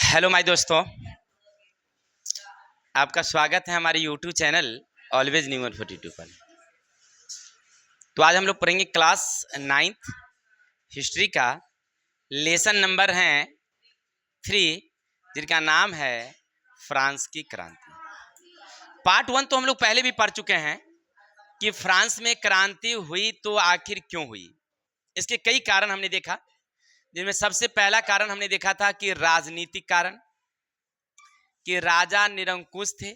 Hello my दोस्तों, आपका स्वागत है हमारे यूट्यूब चैनल ऑलवेज न्यू 142 पर। तो आज हम लोग पढ़ेंगे क्लास 9th हिस्ट्री का लेसन नंबर है 3, जिनका नाम है फ्रांस की क्रांति। पार्ट 1 तो हम लोग पहले भी पढ़ चुके हैं कि फ्रांस में क्रांति हुई तो आखिर क्यों हुई। इसके कई कारण हमने देखा, जिनमें सबसे पहला कारण हमने देखा था कि राजनीतिक कारण, कि राजा निरंकुश थे,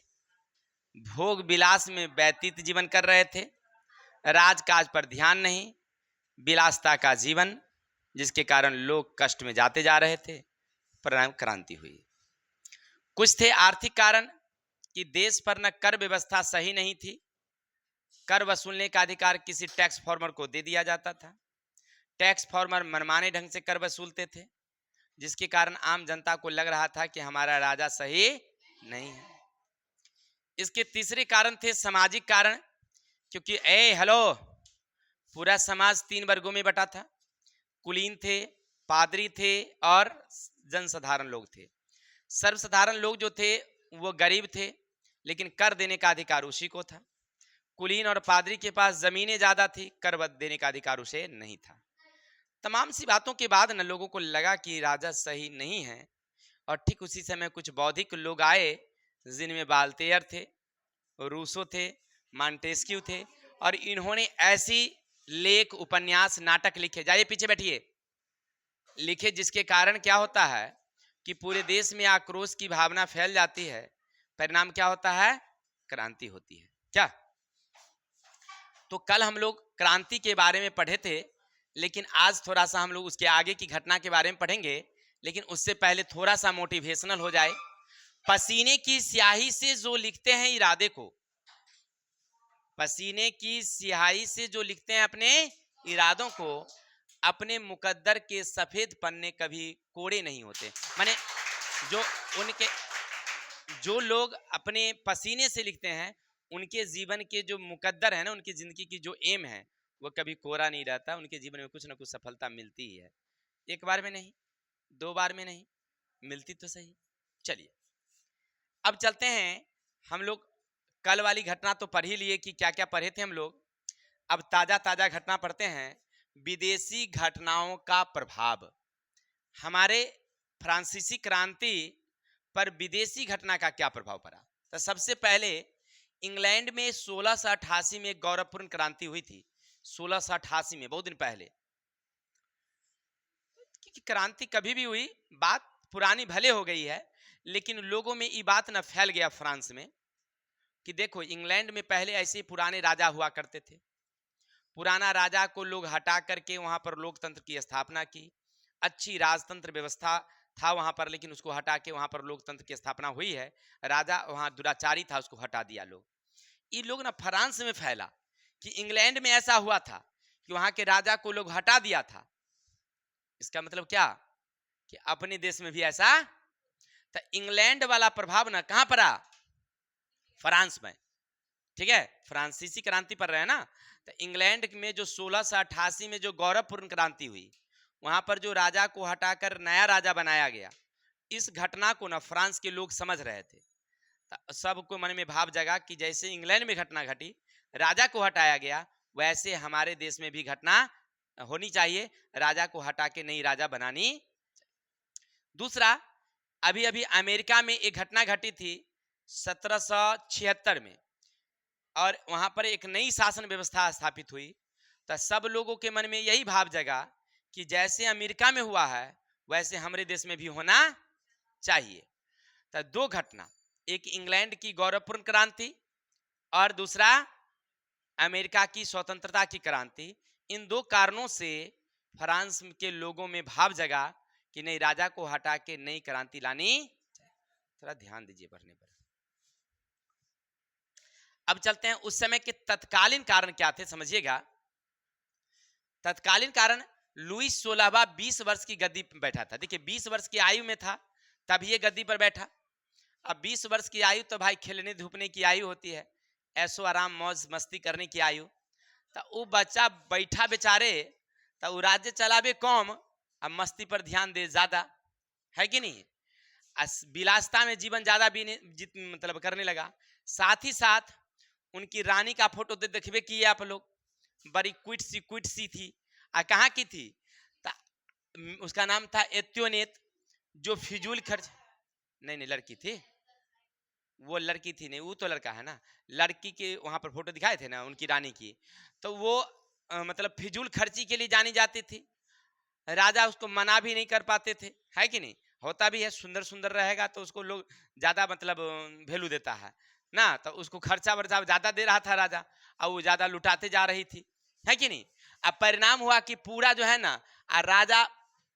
भोग विलास में व्यतीत जीवन कर रहे थे, राजकाज पर ध्यान नहीं, विलासता का जीवन, जिसके कारण लोग कष्ट में जाते जा रहे थे, परिणाम क्रांति हुई। कुछ थे आर्थिक कारण, कि देश पर न कर व्यवस्था सही नहीं थी, कर वसूलने का अधिकार किसी टैक्स फॉर्मर को दे दिया जाता था, टैक्स फॉर्मर मनमाने ढंग से कर वसूलते थे, जिसके कारण आम जनता को लग रहा था कि हमारा राजा सही नहीं है। इसके तीसरे कारण थे सामाजिक कारण, क्योंकि पूरा समाज 3 वर्गों में बटा था। कुलीन थे, पादरी थे और जनसाधारण लोग थे। सर्वसाधारण लोग जो थे वो गरीब थे, लेकिन कर देने का अधिकार उसी को था। कुलीन और पादरी के पास जमीनें ज्यादा थी, कर देने का अधिकार उसे नहीं था। तमाम सी बातों के बाद न लोगों को लगा कि राजा सही नहीं है, और ठीक उसी समय कुछ बौद्धिक लोग आए, जिनमें बाल्तेयर थे, रूसो थे, मॉन्टेस्क्यू थे, और इन्होंने ऐसी लेख, उपन्यास, नाटक लिखे, जाइए पीछे बैठिए, लिखे, जिसके कारण क्या होता है कि पूरे देश में आक्रोश की भावना फैल जाती है। परिणाम क्या होता है? क्रांति होती है। क्या? तो कल हम लोग क्रांति के बारे में पढ़े थे, लेकिन आज थोड़ा सा हम लोग उसके आगे की घटना के बारे में पढ़ेंगे। लेकिन उससे पहले थोड़ा सा मोटिवेशनल हो जाए। पसीने की स्याही से जो लिखते हैं इरादे को, पसीने की स्याही से जो लिखते हैं अपने इरादों को, अपने मुकद्दर के सफेद पन्ने कभी कोड़े नहीं होते। माने जो लोग अपने पसीने से लिखते हैं, उनके जीवन के जो मुकद्दर है ना, उनकी जिंदगी की जो एम है, वो कभी कोरा नहीं रहता। उनके जीवन में कुछ ना कुछ सफलता मिलती ही है। एक बार में नहीं, 2 बार में नहीं, मिलती तो सही। चलिए अब चलते हैं। हम लोग कल वाली घटना तो पढ़ ही लिए कि क्या क्या पढ़े थे हम लोग। अब ताजा ताजा घटना पढ़ते हैं। विदेशी घटनाओं का प्रभाव, हमारे फ्रांसीसी क्रांति पर विदेशी घटना का क्या प्रभाव पड़ा। तो सबसे पहले इंग्लैंड में 1688 में गौरवपूर्ण क्रांति हुई थी। 1688 में, बहुत दिन पहले। क्योंकि क्रांति कभी भी हुई, बात पुरानी भले हो गई है, लेकिन लोगों में ये बात न फैल गया फ्रांस में कि देखो, इंग्लैंड में पहले ऐसे पुराने राजा हुआ करते थे। पुराना राजा को लोग हटा करके वहां पर लोकतंत्र की स्थापना की। अच्छी राजतंत्र व्यवस्था था वहां पर, लेकिन उसको हटा के वहां पर लोकतंत्र की स्थापना हुई है। राजा वहां दुराचारी था, उसको हटा दिया लोग। ये लोग ना फ्रांस में फैला कि इंग्लैंड में ऐसा हुआ था कि वहां के राजा को लोग हटा दिया था। इसका मतलब क्या कि अपने देश में भी ऐसा। तो इंग्लैंड वाला प्रभाव ना कहां पड़ा? फ्रांस में। ठीक है, फ्रांसीसी क्रांति पर रहे ना। तो इंग्लैंड में जो 1688 में जो गौरवपूर्ण क्रांति हुई, वहां पर जो राजा को हटाकर नया राजा बनाया गया, इस घटना को ना फ्रांस के लोग समझ रहे थे। सबको मन में भाव जगा कि जैसे इंग्लैंड में घटना घटी, राजा को हटाया गया, वैसे हमारे देश में भी घटना होनी चाहिए, राजा को हटा के नई राजा बनानी। दूसरा, अभी अभी अमेरिका में एक घटना घटी थी 1776 में, और वहां पर एक नई शासन व्यवस्था स्थापित हुई। तो सब लोगों के मन में यही भाव जगा कि जैसे अमेरिका में हुआ है, वैसे हमारे देश में भी होना चाहिए। तो 2 घटना, एक इंग्लैंड की गौरवपूर्ण क्रांति और दूसरा अमेरिका की स्वतंत्रता की क्रांति। इन 2 कारणों से फ्रांस के लोगों में भाव जगा कि नई राजा को हटा के नई क्रांति लानी। थोड़ा ध्यान दीजिए पढ़ने पर। अब चलते हैं उस समय के तत्कालीन कारण क्या थे, समझिएगा। तत्कालीन कारण, लुईस 16वां 20 वर्ष की गद्दी पर बैठा था। देखिए, 20 वर्ष की आयु में था तब ये गद्दी पर बैठा। अब 20 वर्ष की आयु तो भाई खेलने धूपने की आयु होती है, ऐसो आराम मौज मस्ती करने की आयु। तो वो बच्चा बैठा बेचारे, तो वो राज्य चलावे कम, अब मस्ती पर ध्यान दे ज्यादा। है कि नहीं। विलासता में जीवन ज्यादा भी मतलब करने लगा। साथ ही साथ उनकी रानी का फोटो देखबे किए आप लोग, बड़ी क्विट सी थी। कहाँ की थी, उसका नाम था एत्योनेत, जो फिजूल खर्च, नहीं लड़की थी, वो लड़की थी नहीं, वो तो लड़का है ना। लड़की के वहां पर फोटो दिखाए थे ना उनकी रानी की, तो वो मतलब फिजूल खर्ची के लिए जानी जाती थी। राजा उसको मना भी नहीं कर पाते थे, है कि नहीं। होता भी है, सुंदर सुंदर रहेगा तो उसको लोग ज्यादा मतलब वैल्यू देता है ना, तो उसको खर्चा वर्चा ज्यादा दे रहा था राजा, और वो ज्यादा लुटाते जा रही थी, है कि नहीं। अब परिणाम हुआ कि पूरा जो है ना, राजा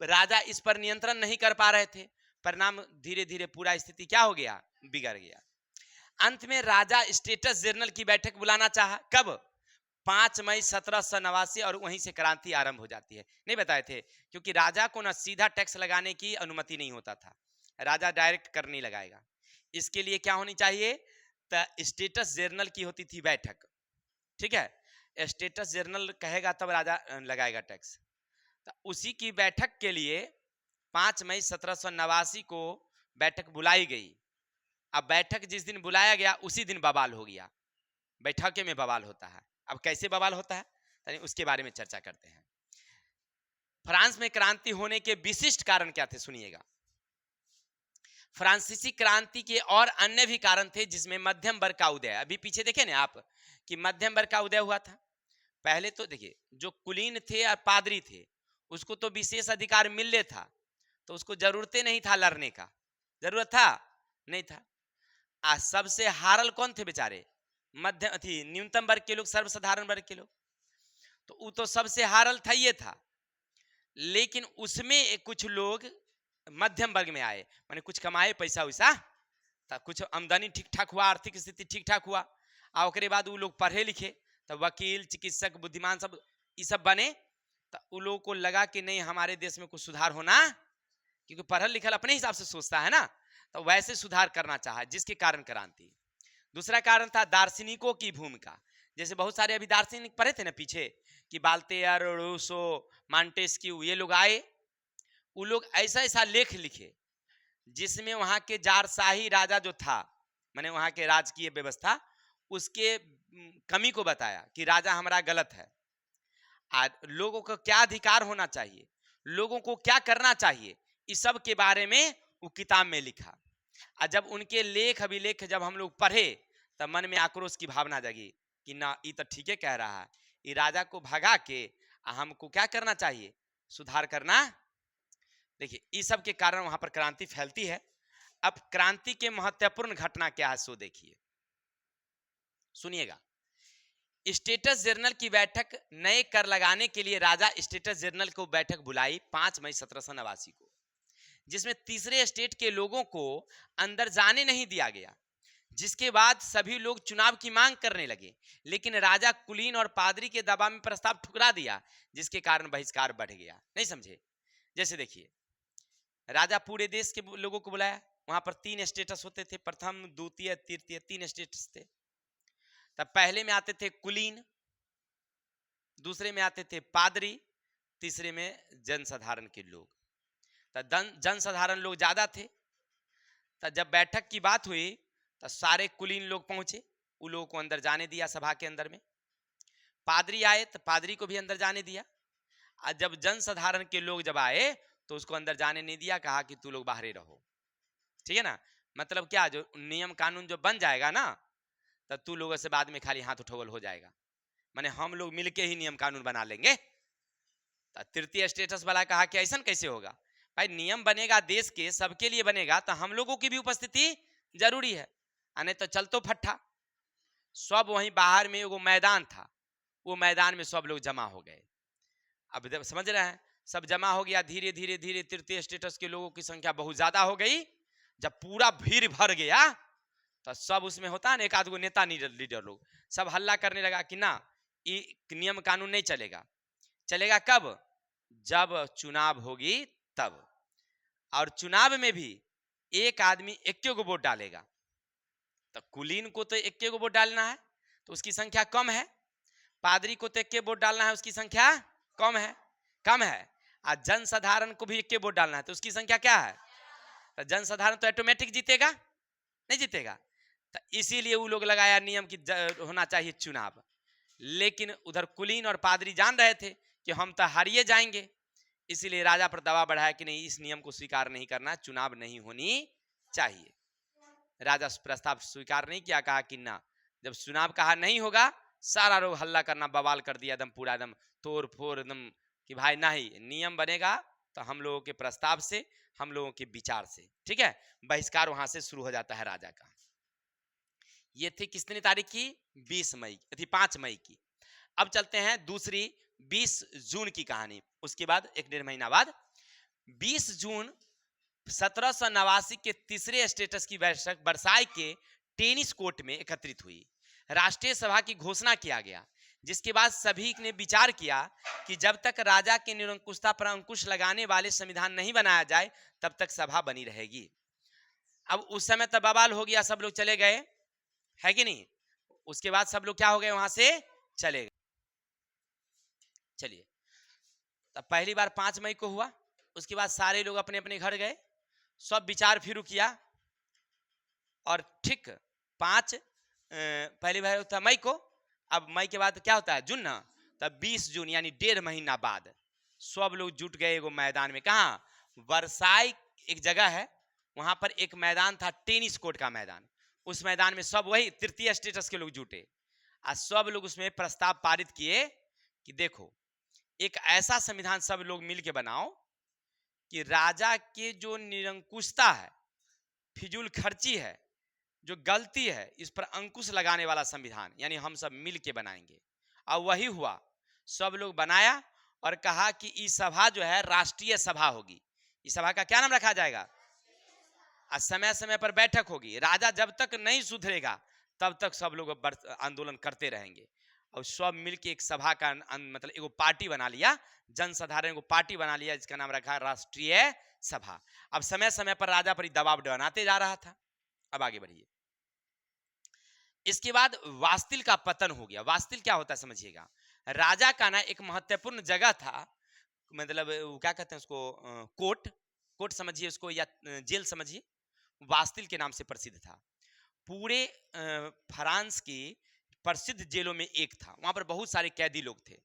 राजा इस पर नियंत्रण नहीं कर पा रहे थे। परिणाम धीरे धीरे पूरा स्थिति क्या हो गया, बिगड़ गया। अंत में राजा स्टेटस जर्नल की बैठक बुलाना चाहा, कब, 5 मई 1789, और वहीं से क्रांति आरंभ हो जाती है। नहीं बताए थे, क्योंकि राजा को ना सीधा टैक्स लगाने की अनुमति नहीं होता था, राजा डायरेक्ट कर नहीं लगाएगा। इसके लिए क्या होनी चाहिए, तो स्टेटस जर्नल की होती थी बैठक, ठीक है। स्टेटस जर्नल कहेगा तब राजा लगाएगा टैक्स। तो उसी की बैठक के लिए 5 मई 1789 को बैठक बुलाई गई। अब बैठक जिस दिन बुलाया गया उसी दिन बवाल हो गया। बैठक में बवाल होता है, अब कैसे बवाल होता है उसके बारे में चर्चा करते हैं। फ्रांस में क्रांति होने के विशिष्ट कारण क्या थे, सुनिएगा। फ्रांसीसी क्रांति के और अन्य भी कारण थे, जिसमें मध्यम वर्ग का उदय, अभी पीछे देखे ना आप कि मध्यम वर्ग का उदय हुआ था। पहले तो देखिए, जो कुलीन थे और पादरी थे उसको तो विशेष अधिकार मिल ले था, तो उसको जरूरते नहीं था लड़ने का, जरूरत था नहीं था। सबसे हारल कौन थे बेचारे, मध्यम थी न्यूनतम वर्ग के लोग, सर्वसाधारण वर्ग के लोग, तो वो तो सबसे हारल था, ये था। लेकिन उसमें कुछ लोग मध्यम वर्ग में आए, माने कुछ कमाए पैसा वैसा, कुछ आमदनी ठीक ठाक हुआ, आर्थिक स्थिति ठीक ठाक हुआ, और उसके बाद वो लोग पढ़े लिखे, तो वकील, चिकित्सक, बुद्धिमान सब ये सब बने। तो उन लोगों को लगा कि नहीं, हमारे देश में कुछ सुधार होना, क्योंकि पढ़ल लिखल अपने हिसाब से सोचता है ना, तो वैसे सुधार करना चाहा, जिसके कारण क्रांति। दूसरा कारण था दार्शनिकों की भूमिका। जैसे बहुत सारे अभी दार्शनिक पढ़े थे ना पीछे, कि बाल्तेयर, रूसो, मॉन्टेस्क्यू, ये लोग आए, वो लोग ऐसा ऐसा लेख लिखे जिसमें वहां के जारशाही राजा जो था, माने वहां के राजकीय व्यवस्था, उसके कमी को बताया कि राजा हमारा गलत है, आज लोगों को क्या अधिकार होना चाहिए, लोगों को क्या करना चाहिए, इस सब के बारे में वो किताब में लिखा। और जब उनके लेख अभिलेख जब हम लोग पढ़े, तब मन में आक्रोश की भावना जगी कि ना, ये तो ठीक है कह रहा है, ये राजा को भगा के हमको क्या करना चाहिए, सुधार करना। देखिए, इस सब के कारण वहां पर क्रांति फैलती है। अब क्रांति के महत्वपूर्ण घटना क्या है, सो देखिए, सुनिएगा। स्टेटस जर्नल की बैठक, नए कर लगाने के लिए राजा स्टेटस जर्नल को बैठक बुलाई 5 मई 1789 को, जिसमें तीसरे स्टेट के लोगों को अंदर जाने नहीं दिया गया, जिसके बाद सभी लोग चुनाव की मांग करने लगे। लेकिन राजा कुलीन और पादरी के दबाव में प्रस्ताव ठुकरा दिया, जिसके कारण बहिष्कार बढ़ गया। नहीं समझे। जैसे देखिए, राजा पूरे देश के लोगों को बुलाया, वहां पर 3 स्टेटस होते थे, प्रथम, द्वितीय, तृतीय, 3 स्टेटस थे। तब पहले में आते थे कुलीन, दूसरे में आते थे पादरी, तीसरे में जनसाधारण के लोग। जनसाधारण लोग ज्यादा थे। तो जब बैठक की बात हुई तो सारे कुलीन लोग पहुंचे, उन लोगों को अंदर जाने दिया सभा के अंदर में। पादरी आए तो पादरी को भी अंदर जाने दिया। और जब जनसाधारण के लोग जब आए तो उसको अंदर जाने नहीं दिया, कहा कि तू लोग बाहर ही रहो, ठीक है ना। मतलब क्या, जो नियम कानून जो बन जाएगा ना, तो तू लोगों से बाद में खाली हाथ उठोवल हो जाएगा, माने हम लोग मिलके ही नियम कानून बना लेंगे। तृतीय स्टेटस वाला कहा कि ऐसा कैसे होगा भाई, नियम बनेगा देश के सबके लिए बनेगा, तो हम लोगों की भी उपस्थिति जरूरी है, नहीं तो चल तो फट्टा। सब वहीं बाहर में वो मैदान था, वो मैदान में सब लोग जमा हो गए। अब समझ रहे हैं, सब जमा हो गया। धीरे धीरे धीरे तृतीय स्टेटस के लोगों की संख्या बहुत ज्यादा हो गई। जब पूरा भीड़ भर गया तो सब उसमें होता है ना, एक आध गो नेता लीडर लोग सब हल्ला करने लगा कि ना, ये नियम कानून नहीं चलेगा। चलेगा कब, जब चुनाव होगी तब। और चुनाव में भी एक आदमी 21 गो वोट डालेगा, तो कुलीन को तो 21 गो वोट डालना है, तो उसकी संख्या कम है। पादरी को तो 21 वोट डालना है, उसकी संख्या कम है। और जनसाधारण को भी 21 वोट डालना है, तो उसकी संख्या क्या है, तो जनसाधारण तो ऑटोमेटिक जीतेगा, नहीं जीतेगा। तो इसीलिए वो लोग लगाया नियम कि होना चाहिए चुनाव। लेकिन उधर कुलीन और पादरी जान रहे थे कि हम तो हारिए जाएंगे, इसीलिए राजा पर दबाव बढ़ाया कि नहीं, इस नियम को स्वीकार नहीं करना, चुनाव नहीं होनी चाहिए। राजा प्रस्ताव स्वीकार नहीं किया, कहा कि ना, जब चुनाव कहा नहीं होगा, सारा लोग हल्ला करना बवाल कर दिया, एकदम पूरा एकदम तोड़ फोड़ एकदम कि भाई नहीं, नियम बनेगा तो हम लोगों के प्रस्ताव से, हम लोगों के विचार से, ठीक है। बहिष्कार वहां से शुरू हो जाता है राजा का। ये थी कितनी तारीख की? 20 मई थी, 5 मई की। अब चलते हैं दूसरी 20 जून की कहानी। उसके बाद 1-1.5 महीना बाद 20 जून 1789 के तीसरे स्टेटस की बैठक वर्साई के टेनिस कोर्ट में एकत्रित हुई। राष्ट्रीय सभा की घोषणा किया गया, जिसके बाद सभी ने विचार किया कि जब तक राजा के निरंकुशता पर अंकुश लगाने वाले संविधान नहीं बनाया जाए, तब तक सभा बनी रहेगी। अब उस समय तब बवाल हो गया, सब लोग चले गए, है कि नहीं। उसके बाद सब लोग क्या हो गए, वहां से चले गए। चलिए, तब पहली बार 5 मई को हुआ, उसके बाद सारे लोग अपने अपने घर गए, सब विचार फिर किया, और ठीक 5 पहली बार होता मई को, अब मई के बाद क्या होता है, जून ना, तब 20 जून यानी 1.5 महीना बाद सब लोग जुट गए एगो मैदान में। कहा? वर्साई एक जगह है, वहां पर एक मैदान था, टेनिस कोर्ट का मैदान। उस मैदान में सब वही तृतीय स्टेटस के लोग जुटे, और सब लोग उसमें प्रस्ताव पारित किए कि देखो, एक ऐसा संविधान सब लोग मिलके बनाओ कि राजा के जो निरंकुशता है, फिजूल खर्ची है, जो गलती है, इस पर अंकुश लगाने वाला संविधान, यानी हम सब मिल के बनाएंगे। और वही हुआ, सब लोग बनाया और कहा कि इस सभा जो है राष्ट्रीय सभा होगी। इस सभा का क्या नाम रखा जाएगा? और समय समय पर बैठक होगी। राजा जब तक नहीं सुधरेगा तब तक सब लोग आंदोलन करते रहेंगे। और सब मिलके एक सभा का मतलब एगो पार्टी बना लिया, जनसाधारण को पार्टी बना लिया, जिसका नाम रखा राष्ट्रीय सभा। अब समय समय पर राजा पर दबाव बनाते जा रहा था। अब आगे बढ़िए। इसके बाद वास्तिल का पतन हो गया। वास्तिल क्या होता है समझिएगा, राजा का ना एक महत्वपूर्ण जगह था, मतलब क्या कहते हैं उसको, कोर्ट, कोर्ट समझिए उसको, या जेल समझिए, वास्तिल के नाम से प्रसिद्ध था। पूरे फ्रांस की प्रसिद्ध जेलों में एक था। वहां पर बहुत सारे कैदी लोग थे,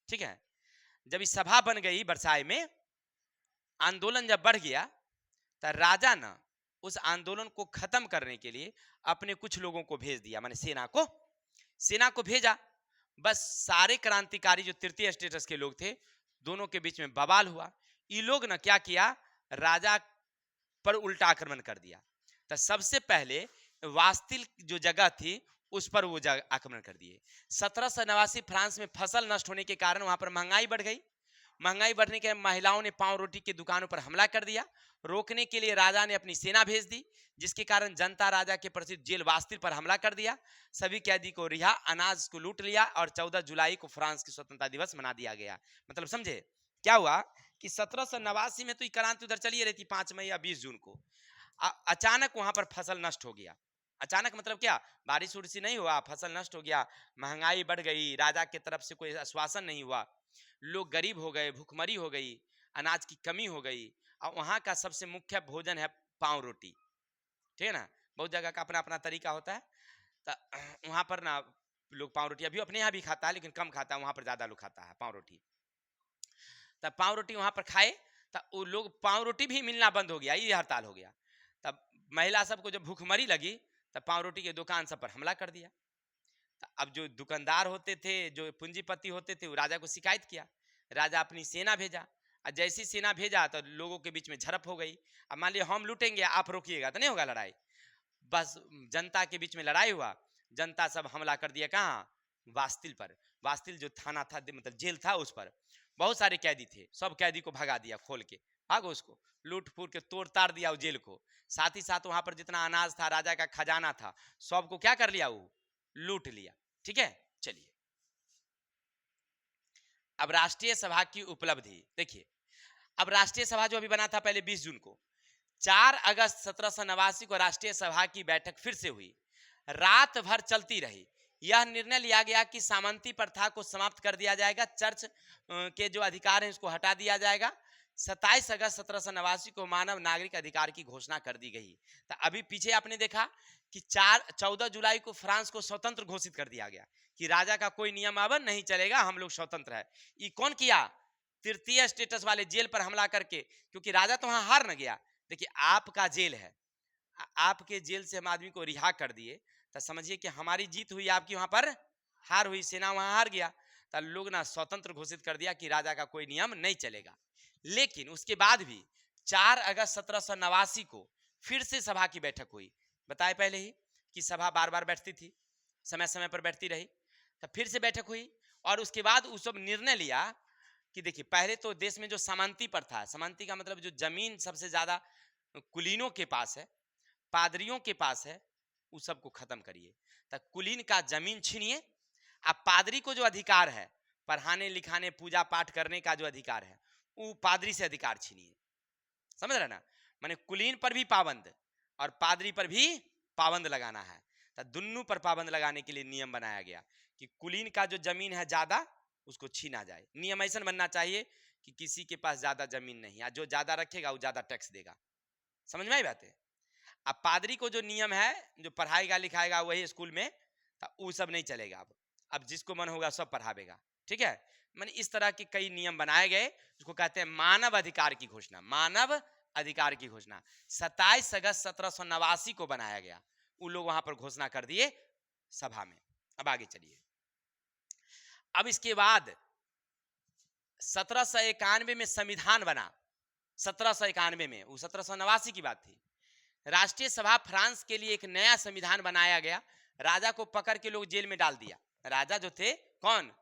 ठीक है। जब इस सभा बन गई वर्साई में, आंदोलन जब बढ़ गया, तो राजा ना उस आंदोलन को खत्म करने के लिए अपने कुछ लोगों को भेज दिया, माने सेना को भेजा। बस सारे क्रांतिकारी जो तृतीय स्टेटस के लोग थे, दोनों के बीच में बवाल हुआ। ये लोग ना क्या किया, राजा पर उल्टा आक्रमण कर दिया। तो सबसे पहले वास्तिल जो जगह थी उस पर वो आक्रमण कर दिए। 1789 फ्रांस में फसल नष्ट होने के कारण वहां पर महंगाई बढ़ गई। महंगाई बढ़ने के महिलाओं ने पाव रोटी की दुकानों पर हमला कर दिया। रोकने के लिए राजा ने अपनी सेना भेज दी, जिसके कारण जनता राजा के प्रसिद्ध जेल वास्तिल पर हमला कर दिया। सभी कैदी को रिहा, अनाज को लूट लिया, और 14 जुलाई को फ्रांस की स्वतंत्रता दिवस मना दिया गया। मतलब समझे क्या हुआ कि 1789 में तो क्रांति उधर चली रहती 5 मई या 20 जून को, अचानक वहां पर फसल नष्ट हो गया। अचानक मतलब क्या, बारिश उरिश नहीं हुआ, फसल नष्ट हो गया, महंगाई बढ़ गई, राजा की तरफ से कोई आश्वासन नहीं हुआ, लोग गरीब हो गए, भूखमरी हो गई, अनाज की कमी हो गई। और वहाँ का सबसे मुख्य भोजन है पाव रोटी, ठीक है ना। बहुत जगह का अपना अपना तरीका होता है। तो वहाँ पर ना लोग पाव रोटी, अभी अपने यहाँ भी खाता है लेकिन कम खाता है, वहाँ पर ज़्यादा लोग खाता है पाव रोटी। तब पाव रोटी वहाँ पर खाए, तब वो लोग पाव रोटी भी मिलना बंद हो गया, ये हड़ताल हो गया। तब महिला सबको जब भूखमरी लगी, तब पाव रोटी की दुकान सब पर हमला कर दिया। अब जो दुकानदार होते थे, जो पूंजीपति होते थे, वो राजा को शिकायत किया। राजा अपनी सेना भेजा, और जैसी सेना भेजा तो लोगों के बीच में झड़प हो गई। अब मान लिया हम लूटेंगे, आप रोकिएगा, तो नहीं होगा लड़ाई। बस जनता के बीच में लड़ाई हुआ, जनता सब हमला कर दिया। कहाँ? वास्तिल पर। वास्तिल जो थाना था, मतलब जेल था, उस पर बहुत सारे कैदी थे, सब कैदी को भगा दिया, खोल के भागो, उसको लूट फूट के तोड़ ताड़ दिया वो जेल को। साथ ही साथ वहां पर जितना अनाज था, राजा का खजाना था, सबको क्या कर लिया, वो लूट लिया, ठीक है। चलिए, अब राष्ट्रीय सभा की उपलब्धि देखिए। अब राष्ट्रीय सभा जो अभी बना था पहले 20 जून को, 4 अगस्त 1789 को राष्ट्रीय सभा की बैठक फिर से हुई, रात भर चलती रही। यह निर्णय लिया गया कि सामंती प्रथा को समाप्त कर दिया जाएगा, चर्च के जो अधिकार हैं उसको हटा दिया जाएगा, 27 अगस्त 1789 को मानव नागरिक अधिकार की घोषणा कर दी गई। तो अभी पीछे आपने देखा कि 14 जुलाई को फ्रांस को स्वतंत्र घोषित कर दिया गया कि राजा का कोई नियम अब नहीं चलेगा, हम लोग स्वतंत्र है। ये कौन किया? तृतीय स्टेटस वाले जेल पर हमला करके, क्योंकि राजा तो वहां हार न गया। देखिए आपका जेल है, आपके जेल से हम आदमी को रिहा कर दिए, तो समझिए कि हमारी जीत हुई, आपकी वहां पर हार हुई, सेना वहां हार गया। तो लोग ना स्वतंत्र घोषित कर दिया कि राजा का कोई नियम नहीं चलेगा। लेकिन उसके बाद भी 4 अगस्त 1789 को फिर से सभा की बैठक हुई। बताए पहले ही कि सभा बार बार बैठती थी, समय समय पर बैठती रही। तो फिर से बैठक हुई और उसके बाद उस सब निर्णय लिया कि देखिए पहले तो देश में जो सामंती प्रथा है, सामंती का मतलब जो जमीन सबसे ज्यादा कुलीनों के पास है, पादरियों के पास है, उस सब को खत्म करिए। तो कुलीन का जमीन छीनिए। अब पादरी को जो अधिकार है पढ़ाने लिखाने पूजा पाठ करने का जो अधिकार है, वो पादरी से अधिकार छीनिए। समझ रहे ना? माने कुलीन पर भी पाबंद और पादरी पर भी पाबंद लगाना है। तो दोनों पर पाबंद लगाने के लिए नियम बनाया गया कि कुलीन का जो जमीन है ज्यादा, उसको छीना जाए। नियम ऐसा बनना चाहिए कि किसी के पास ज्यादा जमीन नहीं है, जो ज्यादा रखेगा वो ज्यादा टैक्स देगा। समझ में आई बात है? अब पादरी को जो नियम है, जो पढ़ाएगा लिखाएगा वही स्कूल में, तो वो सब नहीं चलेगा। अब जिसको मन होगा सब पढ़ावेगा। ठीक है? मैंने इस तरह के कई नियम बनाए गए, जिसको कहते हैं मानव अधिकार की घोषणा। मानव अधिकार की घोषणा 27 अगस्त 1789 को बनाया गया। वो लोग वहां पर घोषणा कर दिए सभा में। अब आगे चलिए। अब इसके बाद 1791 में संविधान बना। 1791 में, वो 1789 की बात थी। राष्ट्रीय सभा फ्रांस के लिए एक नया संविधान बनाया गया। राजा को पकड़ के लोग जेल में डाल दिया। राजा जो थे कौन?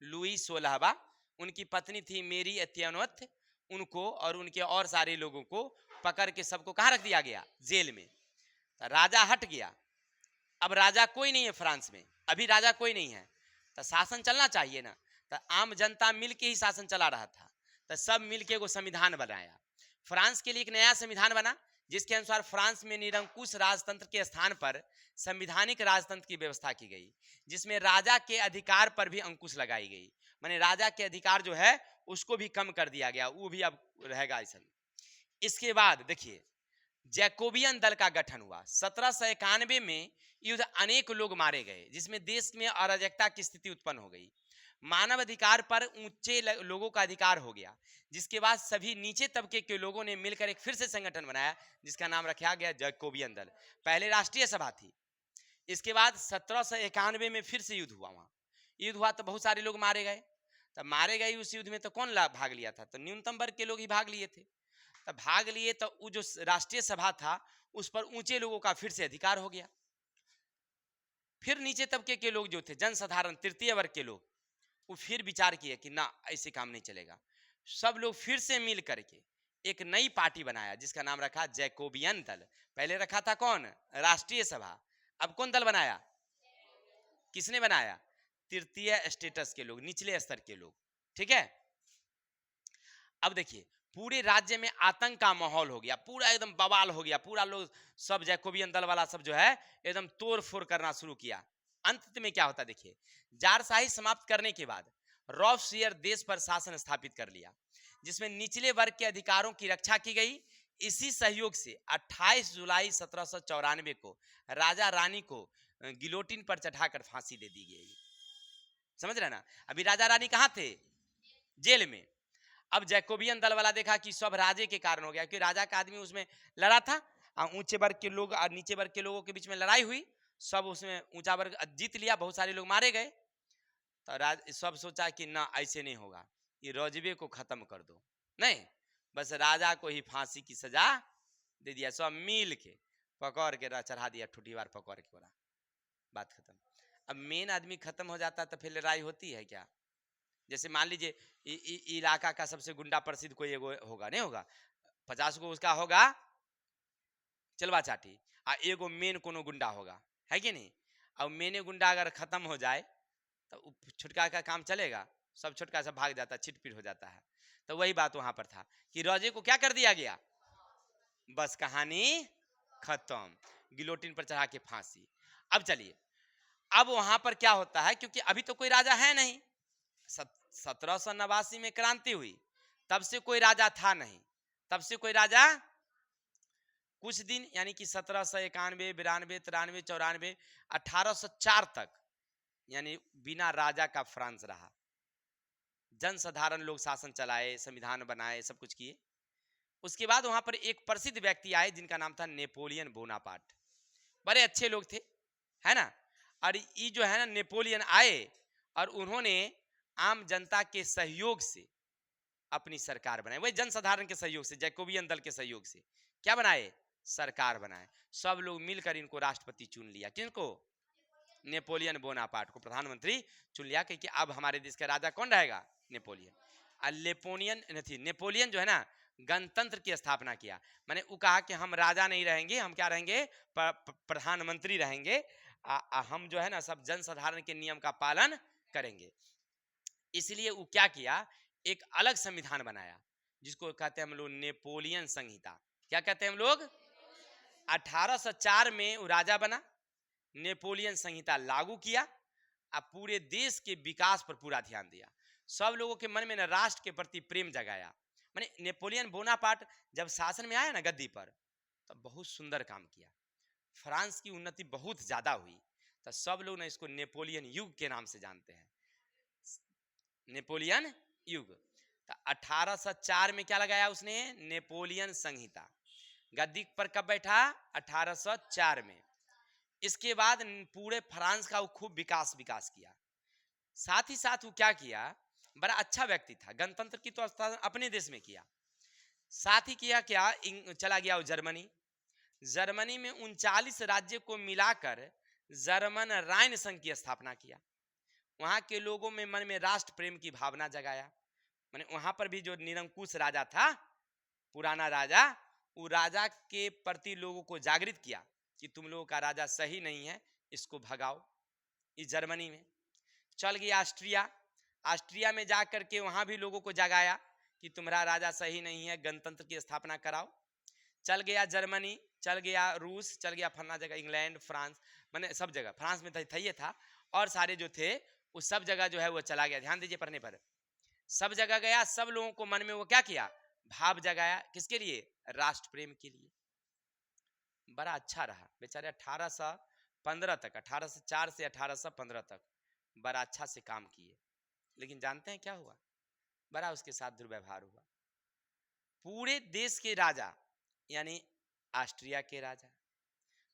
लुई 16वां, उनकी पत्नी थी मेरी एंटोइनेट, उनको और उनके और सारे लोगों को पकड़ के सबको कहाँ रख दिया गया? जेल में। तो राजा हट गया। अब राजा कोई नहीं है फ्रांस में, अभी राजा कोई नहीं है, तो शासन चलना चाहिए ना। तो आम जनता मिलके ही शासन चला रहा था, तो सब मिलके वो संविधान बनाया। फ्रांस के लिए एक नया संविधान बना, जिसके अनुसार फ्रांस में निरंकुश राजतंत्र के स्थान पर संविधानिक राजतंत्र की व्यवस्था की गई, जिसमें राजा के अधिकार पर भी अंकुश लगाई गई। माने राजा के अधिकार जो है उसको भी कम कर दिया गया, वो भी अब रहेगा ऐसा। इसके बाद देखिए जैकोबियन दल का गठन हुआ। 1791 में युद्ध अनेक लोग मारे गए, जिसमें देश में अराजकता की स्थिति उत्पन्न हो गई। मानव अधिकार पर ऊंचे लोगों का अधिकार हो गया, जिसके बाद सभी नीचे तबके के लोगों ने मिलकर एक फिर से संगठन बनाया, जिसका नाम रखा गया जैकोबियन दल। पहले राष्ट्रीय सभा थी, इसके बाद 1791 में फिर से युद्ध हुआ। वहां युद्ध हुआ तो बहुत सारे लोग मारे गए। तब मारे गए उस युद्ध में तो कौन भाग लिया था? तो न्यूनतम वर्ग के लोग ही भाग लिए थे। तब भाग लिए तो वो जो राष्ट्रीय सभा था उस पर ऊंचे लोगों का फिर से अधिकार हो गया। फिर नीचे तबके के लोग जो थे, जनसाधारण तृतीय वर्ग के लोग, वो फिर विचार किए कि ना ऐसे काम नहीं चलेगा। सब लोग फिर से मिल करके एक नई पार्टी बनाया, जिसका नाम रखा जैकोबियन दल। पहले रखा था कौन? राष्ट्रीय सभा। अब कौन दल बनाया? किसने बनाया? तृतीय स्टेटस के लोग, निचले स्तर के लोग। ठीक है? अब देखिए पूरे राज्य में आतंक का माहौल हो गया, पूरा एकदम बवाल हो गया। पूरा लोग सब जैकोबियन दल वाला सब जो है एकदम तोड़ फोड़ करना शुरू किया। अंत में क्या होता देखिए, जारशाही समाप्त करने के बाद रॉबस्पियर देश पर शासन स्थापित कर लिया, जिसमें निचले वर्ग के अधिकारों की रक्षा की गई। इसी सहयोग से 28 जुलाई 1794 को राजा रानी को गिलोटिन पर चढ़ाकर फांसी दे दी गई। समझ रहे ना? अभी राजा रानी कहाँ थे? जेल में। अब जैकोबियन दल वाला देखा कि सब राजे के कारण हो गया, क्योंकि राजा का आदमी उसमें लड़ा था, ऊंचे वर्ग के लोग और नीचे वर्ग के लोगों के बीच में लड़ाई हुई, सब उसमें ऊंचा वर्ग जीत लिया, बहुत सारे लोग मारे गए। तो सब सोचा कि ना ऐसे नहीं होगा, ये रजबे को खत्म कर दो। नहीं, बस राजा को ही फांसी की सजा दे दिया। सब मिल के पकड़ के चढ़ा दिया, ठुठी बार पकड़ के बोला बात खत्म। अब मेन आदमी खत्म हो जाता तो फिर लड़ाई होती है क्या? जैसे मान लीजिए इलाका का सबसे गुंडा प्रसिद्ध कोई एगो होगा, नहीं होगा, 50 को उसका होगा चलवा चाटी, आ एगो मेन कोनो गुंडा होगा, है कि नहीं? अब मेने गुंडा अगर खत्म हो जाए तो छुटका का काम चलेगा? सब छुटका सब भाग जाता है, छिटपिट हो जाता है। तो वही बात वहां पर था कि राजे को क्या कर दिया गया, बस कहानी खत्म, गिलोटिन पर चढ़ा के फांसी। अब चलिए, अब वहां पर क्या होता है, क्योंकि अभी तो कोई राजा है नहीं। 1789 में क्रांति हुई, तब से कोई राजा था नहीं, तब से कोई राजा कुछ दिन यानी कि 1791, 92, 93, 94, 1804 तक यानी बिना राजा का फ्रांस रहा। जनसाधारण लोग शासन चलाए, संविधान बनाए, सब कुछ किए। उसके बाद वहां पर एक प्रसिद्ध व्यक्ति आए जिनका नाम था नेपोलियन बोनापार्ट। बड़े अच्छे लोग थे, है ना। और ये जो है ना नेपोलियन आए और उन्होंने आम जनता के सहयोग से अपनी सरकार बनाई, वही जनसाधारण के सहयोग से, जैकोबियन दल के सहयोग से क्या बनाए, सरकार बनाए। सब लोग मिलकर इनको राष्ट्रपति चुन लिया। किनको, नेपोलियन बोनापार्ट को प्रधानमंत्री चुन लिया कि अब हमारे देश का राजा कौन रहेगा, नेपोलियन। और नेपोलियन जो है ना गणतंत्र की स्थापना किया। मैंने वो कहा कि हम राजा नहीं रहेंगे, हम क्या रहेंगे, प्रधानमंत्री रहेंगे। हम जो है ना सब जनसाधारण के नियम का पालन करेंगे। इसलिए वो क्या किया, एक अलग संविधान बनाया जिसको कहते हैं हम लोग नेपोलियन संहिता। क्या कहते हैं हम लोग, 1804 में वो राजा बना, नेपोलियन संहिता लागू किया और पूरे देश के विकास पर पूरा ध्यान दिया। सब लोगों के मन में ना राष्ट्र के प्रति प्रेम जगाया। माने नेपोलियन बोनापार्ट जब शासन में आया ना गद्दी पर, तो बहुत सुंदर काम किया, फ्रांस की उन्नति बहुत ज्यादा हुई। तो सब लोग ना इसको नेपोलियन युग के नाम से जानते हैं, नेपोलियन युग। तो 1804 में क्या लगाया उसने, नेपोलियन संहिता। गद्दी पर कब बैठा, 1804 में। इसके बाद पूरे फ्रांस का वो खूब विकास किया। साथ ही साथ वो क्या किया, बड़ा अच्छा व्यक्ति था, गणतंत्र की तो स्थापना अपने देश में किया। साथ ही किया क्या, चला गया वो जर्मनी में 39 राज्य को मिलाकर जर्मन राइन संघ की स्थापना किया। वहां के लोगों में मन में राष्ट्र प्रेम की भावना जगाया। माने वहां पर भी जो निरंकुश राजा था, पुराना राजा, वो राजा के प्रति लोगों को जागृत किया कि तुम लोगों का राजा सही नहीं है, इसको भगाओ। इस जर्मनी में चल गया ऑस्ट्रिया में जाकर के वहां भी लोगों को जगाया कि तुम्हारा राजा सही नहीं है, गणतंत्र की स्थापना कराओ। चल गया जर्मनी, चल गया रूस, चल गया फलना जगह, इंग्लैंड, फ्रांस, मैंने सब जगह, फ्रांस में था ये था, और सारे जो थे उस सब जगह जो है वो चला गया। ध्यान दीजिए पढ़ने पर, सब जगह गया, सब लोगों को मन में वो क्या किया, भाव जगाया। किसके लिए, राष्ट्र प्रेम के लिए। बड़ा अच्छा रहा बेचारे 1815 तक, 1804 से 1815 तक बड़ा अच्छा से काम किए। लेकिन जानते हैं क्या हुआ, बड़ा उसके साथ दुर्व्यवहार हुआ। पूरे देश के राजा यानी ऑस्ट्रिया के राजा,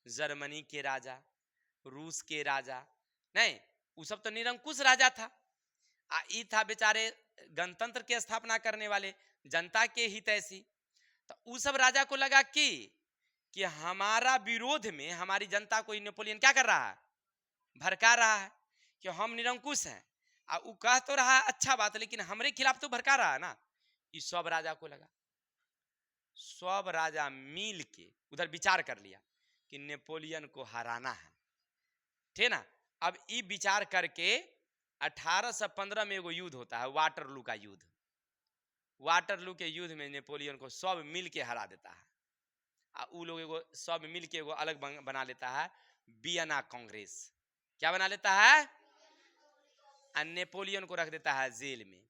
जर्मनी के राजा, रूस के राजा, नहीं वो सब तो निरंकुश राजा था। ई था बेचारे गणतंत्र की स्थापना करने वाले, जनता के हितैषी। तो उस सब राजा को लगा कि हमारा विरोध में हमारी जनता को नेपोलियन क्या कर रहा है, भड़का रहा है कि हम निरंकुश हैं। वो कह तो रहा अच्छा बात, लेकिन हमारे खिलाफ तो भड़का रहा है ना। इस सब राजा को लगा, सब राजा मिल के उधर विचार कर लिया कि नेपोलियन को हराना है, ठीक ना। अब ये विचार करके 1815 में एगो युद्ध होता है, वाटरलू का युद्ध। वाटरलू के युद्ध में नेपोलियन को सब मिल के हरा देता है। उ लोग एगो सब मिल के एगो अलग बना लेता है, वियना कांग्रेस। क्या बना लेता है, नेपोलियन को रख देता है जेल में।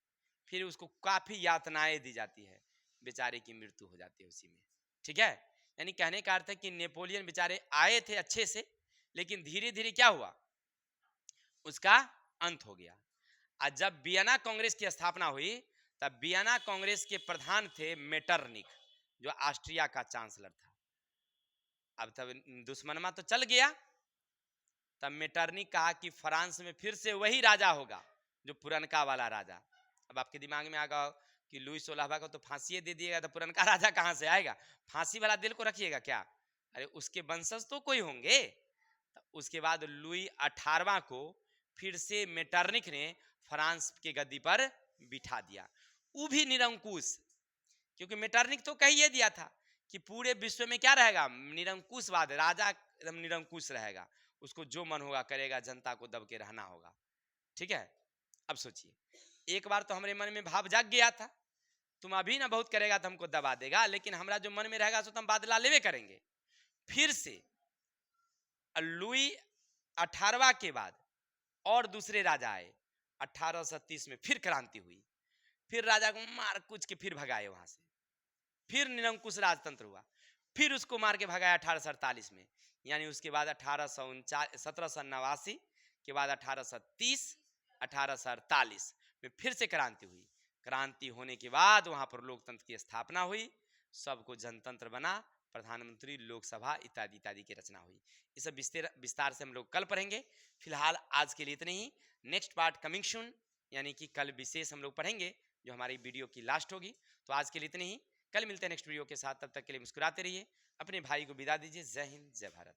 फिर उसको काफी यातनाएं दी जाती है, बेचारे की मृत्यु हो जाती है उसी में, ठीक है। यानी कहने का अर्थ है कि नेपोलियन बेचारे आए थे अच्छे से, लेकिन धीरे धीरे क्या हुआ, उसका अंत हो गया। और जब वियना कांग्रेस की स्थापना हुई, तब वियना कांग्रेस के प्रधान थे मेटरनिक, जो ऑस्ट्रिया का चांसलर था। अब तब दुश्मनमा तो चल गया, तब मेटरनिक कहा कि फ्रांस में फिर से वही राजा होगा जो पुरनका वाला राजा। अब आपके दिमाग में आ गया कि लुई 16वां को तो फांसी दे दिएगा, तो पुरनका राजा कहाँ से आएगा, फांसी वाला दिल को रखिएगा क्या, अरे उसके वंशज तो कोई होंगे। तो उसके बाद लुई 18वां को फिर से मेटरनिक ने फ्रांस के गद्दी पर बिठा दिया। वो भी निरंकुश, क्योंकि मेटरनिक तो कह ही दिया था कि पूरे विश्व में क्या रहेगा, निरंकुशवाद, राजा एकदम निरंकुश रहेगा, उसको जो मन होगा करेगा, जनता को दब के रहना होगा, ठीक है। अब सोचिए, एक बार तो हमारे मन में भाव जाग गया था, तुम अभी ना बहुत करेगा तो हमको दबा देगा, लेकिन हमारा जो मन में रहेगा सो तो हम बादला लेवे करेंगे। फिर से लुई 18वां के बाद और दूसरे राजा आए, 1830 में फिर क्रांति हुई। फिर राजा को मार कूच के फिर भगाए वहां से, फिर निरंकुश राजतंत्र हुआ, फिर उसको मार के भगाया 1848 में। यानी उसके बाद 1789 के बाद 1830, 1848 में फिर से क्रांति हुई। क्रांति होने के बाद वहां पर लोकतंत्र की स्थापना हुई, सबको जनतंत्र बना, प्रधानमंत्री, लोकसभा इत्यादि इत्यादि की रचना हुई। ये सब विस्तार से हम लोग कल पढ़ेंगे। फिलहाल आज के लिए इतने ही। नेक्स्ट पार्ट कमिंग सून, यानी कि कल विशेष हम लोग पढ़ेंगे जो हमारी वीडियो की लास्ट होगी। तो आज के लिए इतने ही, कल मिलते हैं नेक्स्ट वीडियो के साथ। तब तक के लिए मुस्कुराते रहिए, अपने भाई को विदा दीजिए। जय हिंद, जय भारत।